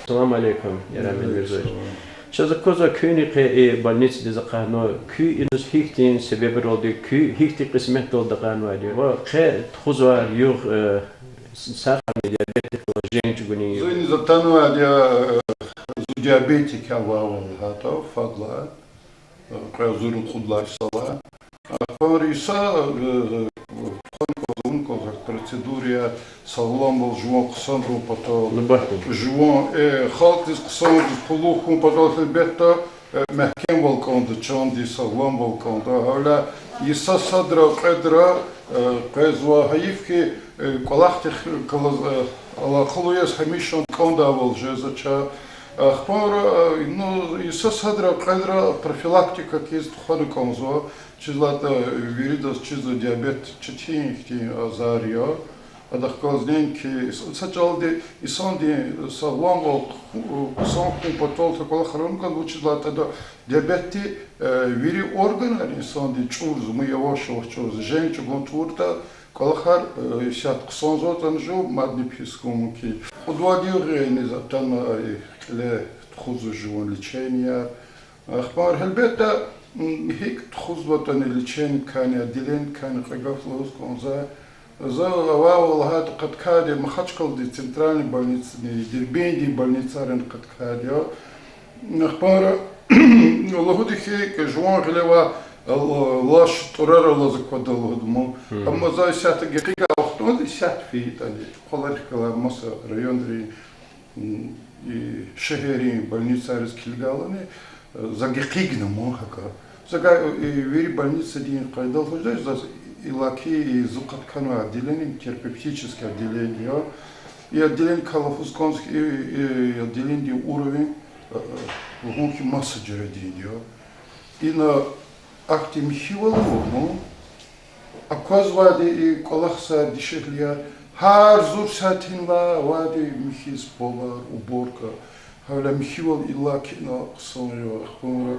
Assalamu alaikum, Yaramil Mirzoy. Сейчас коза кюнике и больницы дезакано кю инус хихтин себебер oldu кю хихти кисмет oldu канвади. Ва ке тхузва юг сахарный диабетик женщин гуни. Зуни затанвади диабетик авал хата фадла. Кразурун худла сала. Париса процедуре салом был жуан ксандру потом жуан халк из ксандру полухун потом бета мехкем волконда чанди салом волконда авля иса садра кедра казва хаивки колахтих ала хлуяс хамишон конда вол жезача ахпара ну иса садра кедра профилактика киз туханы конзо чизлата виридос чизо диабет чечинхти азарио адахказненки сачалди исанди саллангол санхун потолта кола хронкан учизлата да диабети вири органа исанди чурз мы явошо чурз женчу гонтурта колахар сят ксонзотан жо маднипискумки худвадире не затан ле тхузу живон лечения ахмар хелбета هيك تخوض اللي كان يدلين كان قفلوس كونزا زوا والله قد كاد ما خدش دي центральной больницы дербенди больница рен قد كاد نخبار والله دي هيك جوان غلوا لاش تورر ولا زكود الله اما زي ساعه دقيقه وقت دي ساعه في تاني قلر كلا مصر ريون دري شهري больница رسكيلغالني загикигна мохака зага вери больница дин кайдал хождаш за илаки и зукаткано отделение терапевтическое отделение и отделение калафусконский и отделение уровень гонки массажера диньо и на акте Михайлову оказывается и колахса дешевле харзур сатинла вади михис пола уборка هؤلاء مخيول إلا كنا قصور خمر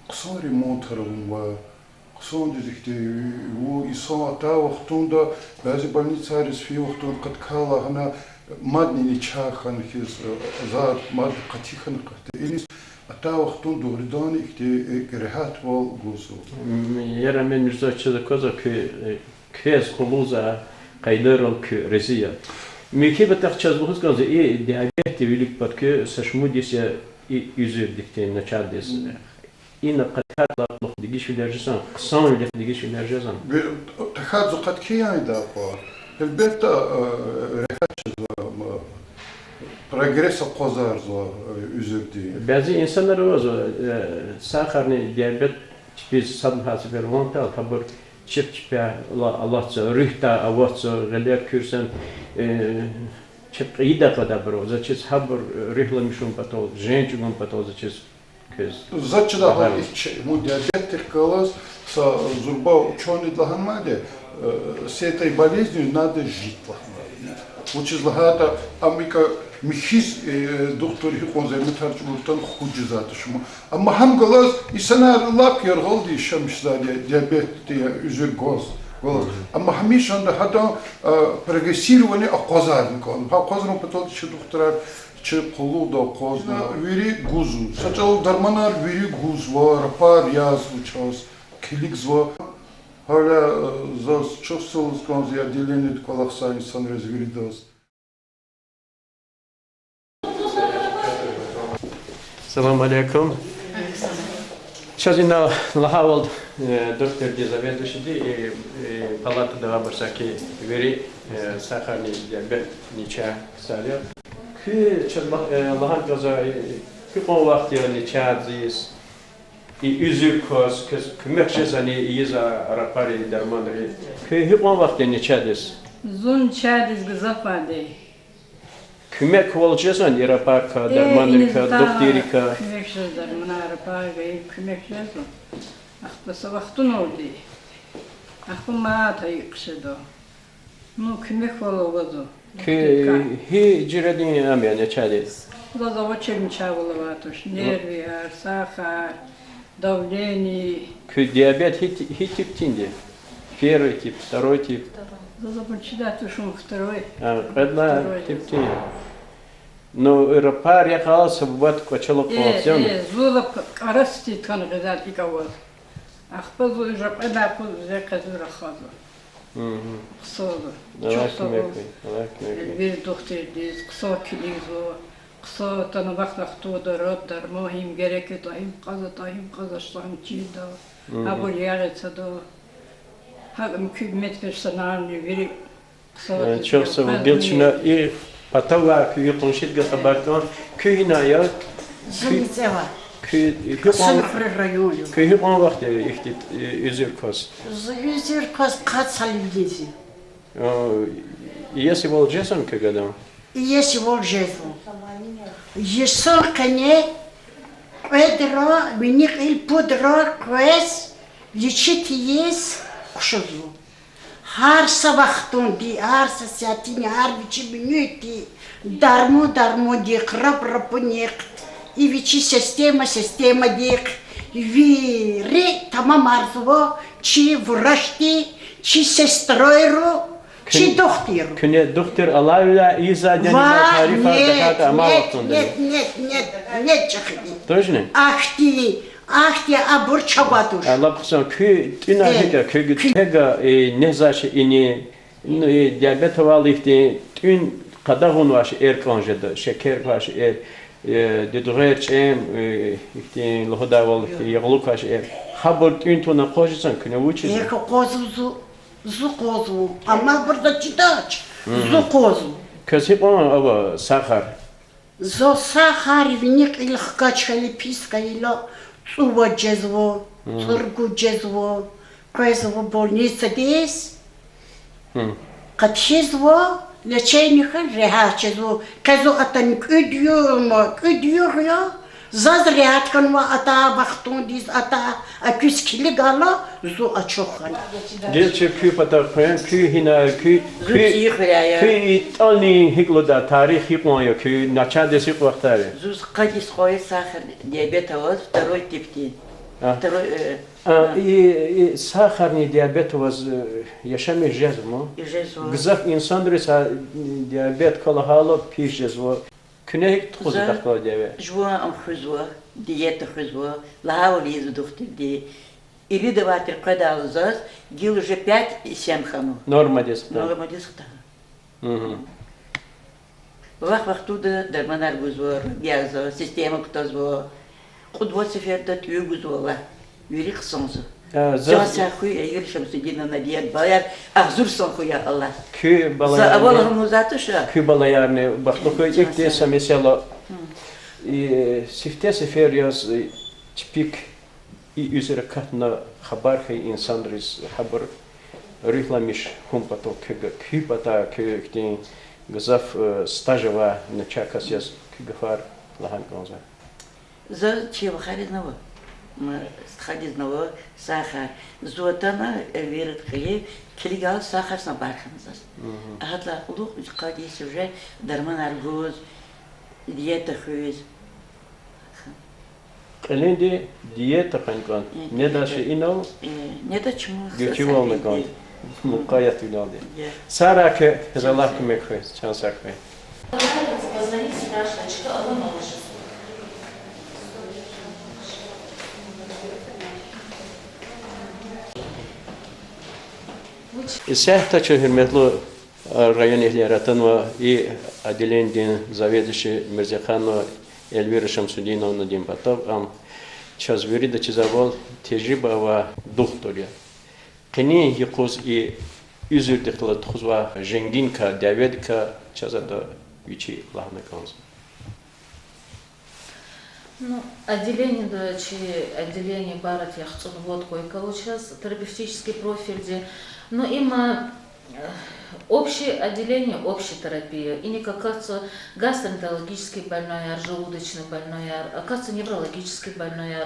قصور ремонтирован و قصور دكتي و إصلاة وقتون دا بعض больницы عارف في وقتون قد كلا هنا مادني نشاخن كيس زاد ماد قتيخن قت إنيس أتا وقتون دورداني كتي كرهات والجوزو. يرى من مرزا كذا كذا كيس خلوزة قيدرن كرزية. Микибе так час бухус каза и диабет велик подке сашмудис я и юзер дикте начадис и на катла лох дигиш вилержсан сан лох дигиш вилержсан تخاذ قد كيان دابا البيت ريحه прогресс قزار زو üzüldü. Bazı insanlar o sakarni diyabet tipi sadhası vermontal tabur çift Allah'ça rühta avazça gelir kürsen çift ida kadar bro zaçız habur rühlamışım patol женщинам patol zaçız kız zaçı da var mu диабетик колос со зурба ученый длаганмаде с этой болезнью надо жить учизлагата амика михис доктор хиконзе метарчултан худжизатышму amma ham galas isanar lap yorgol di şamşlar diyabet diye üzür goz amma hamishan da hatta прогрессирование aqozarni kon ha qozron patol çi doktorar çi qolu da qozna veri guzu saçal darmanar veri guz var par yaz uços kilik zvo hala zos чувствовал сконз я отделение колахса инсан развиридос. Assalamu alaikum. Сейчас на лахавал доктор заведующий палата да вабарсаки вери сахарный диабет нича саля. Ки сейчас лахан каза ки кон вакт я нича зис и üzür koz kız kümekçezani iza rapari dermanri. Ки кон вакт нича дес. Zun çadiz gızafade. Kümek olacaksan irapaka dermanrika doktorika. Kümek sözler manarapaka kümek sözler. Akbasa vaktun oldu. Akbı maata yıkışıdı. Nu kümek olavadı. Ki hi ciredin amya ne çadiz. Da zavacım çavulavatıш. Nervi, сахар, давление. Ki diyabet hi tip tindi. Первый тип, второй тип. Да започитать уж второй. Одна тип тindi. Но рапар я калса бат квачало колоцион. Зула карасти тан гзал икавал. Ахпа зу жап ада ку зе казура хаза. Ксода. Bir doktordiz, kısa kilizo, kısa tanı vaxtlaxtu da rad dar mahim gerek tahim qazashtam çida. Abul yağıtsa da hagım kübmet personalni veri kısa. Çok sağ ol. Bilçina i patava ki konuşit ga habartan köyina ya Zımitseva. Sınıfır rayonu. Köyü on vakti ihtit üzür kos. Yüzür kos kaç salivdezi. Если волжесон к годам. Если волжезу. Есо кане кведро, миник ил пудро квес, лечит ес кушузу. Har sabahton di, har sasiyatini, har vici minuti, darmo di, rap nek, i vici sistema dik, vi tamam arzuvo, ci vrashti, ci sestroiru, ci doktiru. Küne doktor Allah'la izah tarifa dakat ama vaktinde. Net çıkdı. Точно? Ahti abur çabadır. Allah kusan köy tüna hega köy hega ne zaşı ini diyabet valı ihti tün kadar hun var erkanjada şeker var dedüğer çem ihti lohoda valı ihti yağluk var haber tün tuna koşsan küne uçuz. Zu kozu ama burada çıtaç. Zu kozu. Kasıp ona ava sakar. Zo sakar vinik ilk kaçkalı piskayla Suva cezvo, Turgu cezvo, Kvezvo bolnica des, Katşezvo, Lečejniha reha cezvo, Kezo atan küdüyor ya, Zaz rehat kanva ata baktun diz ata aküskili gala, Zu açokhan. Gelçe köy patar koyan köy hina köy tani hikloda tarih hikmaya köy naçan desik vaktari. Зуз кадис хой сахар диабета вот второй тип ти. Второй И сахарный диабет у вас yaşamıyor mu? жезу. Gızak insandır ise diyabet kalahalo pişeceğiz o. Küne tuzu takla diye. Жуа ам хузуа, диета хузуа, лаули из духти ди. Или даватер кадал заз, гил уже 5-7 хану. Normal desin. Много дискта. Вах туда дарманар гузуа, гяза, система ктазуа. Кудва сеферда тюю гузуа. Юрик сонзу. Жаса хуй, егер шамсудина надият баяр, ахзур сон хуя Allah. Köy За balayarını. авалахым узатыша. Köy balayarını. Bak bu köy ilk dese mesela sifte sefer yaz tipik üzere katna haber hay insanlarız haber рихламиш хумпато köy bata köy gazaf stajava neçakas yaz köy lahan konza. За чего харизного? Мы харизного сахар. Зуатана верит хлеб, килигал сахар на барханзас. Хатла лук кадис уже дарман аргоз, диета хуиз. Elinde diyet kankan. Ne da şey inav? Не то чему. Göçü olma kan. Mukayyat uladı. Sara ke Allah kime koy, çansak koy. Позвонить спрашивать, что вы можете. Сехтачы hürmetli rayon ehliyaratın ve i adilendin заведующий Мирзаханова Эльвира Шамсудиновна Димбатов am çazveri de çizavol tecrübe ve doktorya. Kini yıkuz i üzürdükle tuzva jengin ka davet ka çazada üçü lahne kanız. Ну, отделение, да, отделение барат яхцун вот койкало сейчас, терапевтический профиль, но им общее отделение, общая терапия, и не оказывается гастроэнтерологический больной, желудочный больной, оказывается неврологический больной,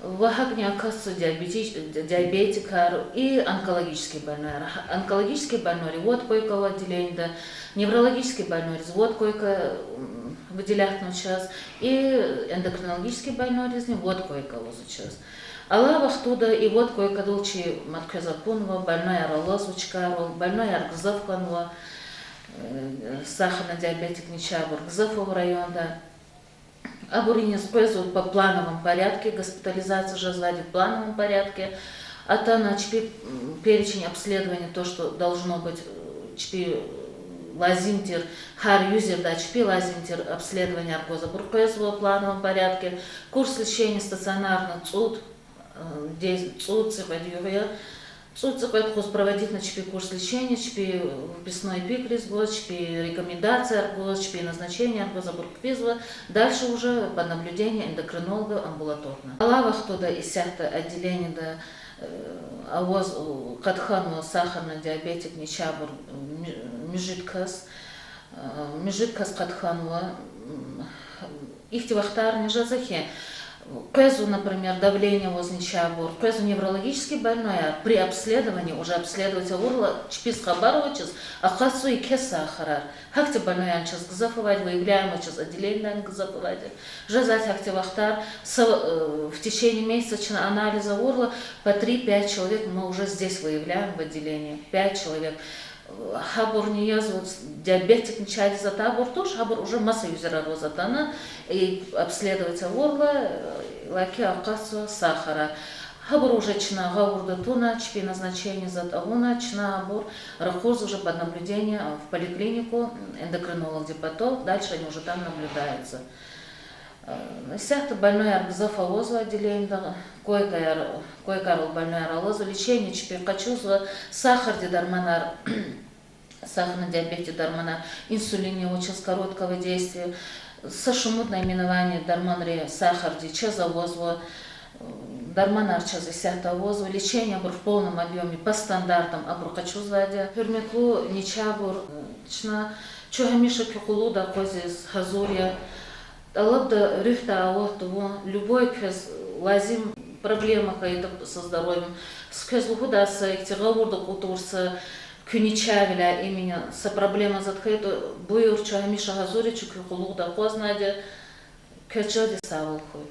вахагне оказывается диабетик и онкологический больной. Онкологический больной, вот койкало отделение, да, неврологический больной, вот койка выделять на час, и эндокринологический больной резни, вот кое-кого сейчас. Аллах туда и вот кое-кого долчи матка законова, больная ролозвучка, больная аргзавканова, сахарный диабетик Ничабур, Гзыфов районда. Абуринец пользуют по плановом порядке, госпитализация же звали в плановом порядке. А то на перечень обследования, то, что должно быть, лазимтир, хар юзер, да, лазимтир обследование аргоза буркоезвого в плановом порядке. Курс лечения стационарно ЦУД, ЦУД проводить на курс лечения, вписной пикрис, рекомендация аргоз, назначение аргоза бурквизва. Дальше уже под наблюдение эндокринолога амбулаторно. Алавах туда из сяхта отделения до авоз катхану сахарный диабетик Ничабур межиткас катхануа их тивахтар не жазахе. Кезу, например, давление возле Ничабур, кезу неврологически больной, а при обследовании уже обследовать урла чпис хабаровичес, а хасу и кес сахарар. Хакте больной анчас гзафовать, выявляем анчас отделение гзафовать. Жазать хакте вахтар, в течение месяца анализа урла по 3-5 человек мы уже здесь выявляем в отделении. 5 человек. Хабур не язву диабетик ничади за табур тоже, хабур уже масса юзера розатана и обследуется урла, лаки акасу сахара. Хабур уже чна гаурда туна, чпи назначение за тауна, чна хабур рахуз уже под наблюдение в поликлинику эндокринолог депото, дальше они уже там наблюдаются. Сяхта больной аргзафа лозу отделение, кое-кар больной аралозу, лечение чпи качузва, сахар дидарманар, сахарный диабет дарманар, инсулине очень короткого действия, сашумут наименование дарманре сахар ди чазовозу, дарманар чазы сяхтовозу, лечение в полном объеме по стандартам абрукачузва, фермеклу Ничабур, чна чугамиша кюкулу да козис хазурия. Алабда рюхта алохту, любой кез лазим проблема какая-то со здоровьем. С кез лухудаса, ихтигаурда кутурса, кюничавиля именно со проблема затхайту, буйурча миша газуричу кюкулуда познадя, кечади савалхуй.